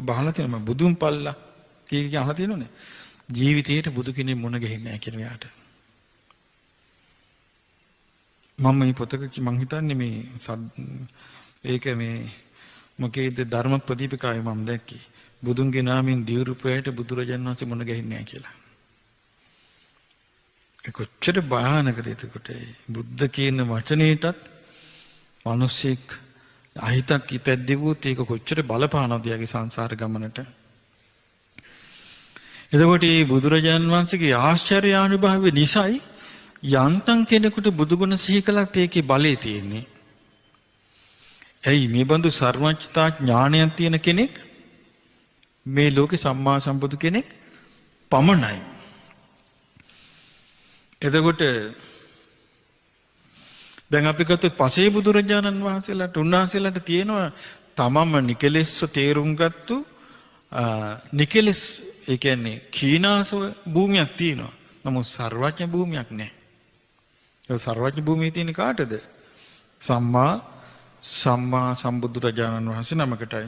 බහලා තියෙනවා බුදුන් පල්ලා කී අහලා තියෙනවනේ. ජීවිතේට බුදු කෙනෙක් මුණ ගැහින්නේ නැහැ කියන යාට. මම මේ පොතක මං හිතන්නේ මේ ඒක මේ මොකේද ධර්ම ප්‍රදීපිකාවේ මම දැක්කේ. බුදුන්ගේ නාමයෙන් දිවුරුපයට බුදුරජාණන් වහන්සේ මුණ ගැහින්නේ නැහැ කියලා. ඒ කොච්චර භයානකද එතකොට. බුද්ධ කියන වචනේටත් මිනිස්සෙක් අහිතක් ඉපැද්දෙවුවොත් ඒක කොච්චර බලපානවද යාගේ සංසාර ගමනට. එතකොට මේ බුදුරජාණන් වහන්සේගේ ආශ්චර්යානුභවය නිසායි යන්තම් කෙනෙකුට බුදුගුණ සිහි කළත් ඒකේ බලය තියෙන්නේ. ඇයි මේ බඳු සර්වඥතා ඥානයක් තියෙන කෙනෙක් මේ ලෝකේ සම්මා සම්බුදු කෙනෙක් පමණයි. එතකොට දැන් අපි ගත්තොත් පසේ බුදුරජාණන් වහන්සේලාට උන්වහන්සේලාට තියෙනවා තමම නිකලෙස්ව තේරුම් ගත්තු නිකලෙස් ඒ කියන්නේ කීනාසව භූමියක් තියෙනවා. නමුත් සර්වඥ භූමියක් නැහැ. ඒ සර්වඥ භූමියේ තියෙන කාටද? සම්මා සම්බුදුරජාණන් වහන්සේ නමකටයි.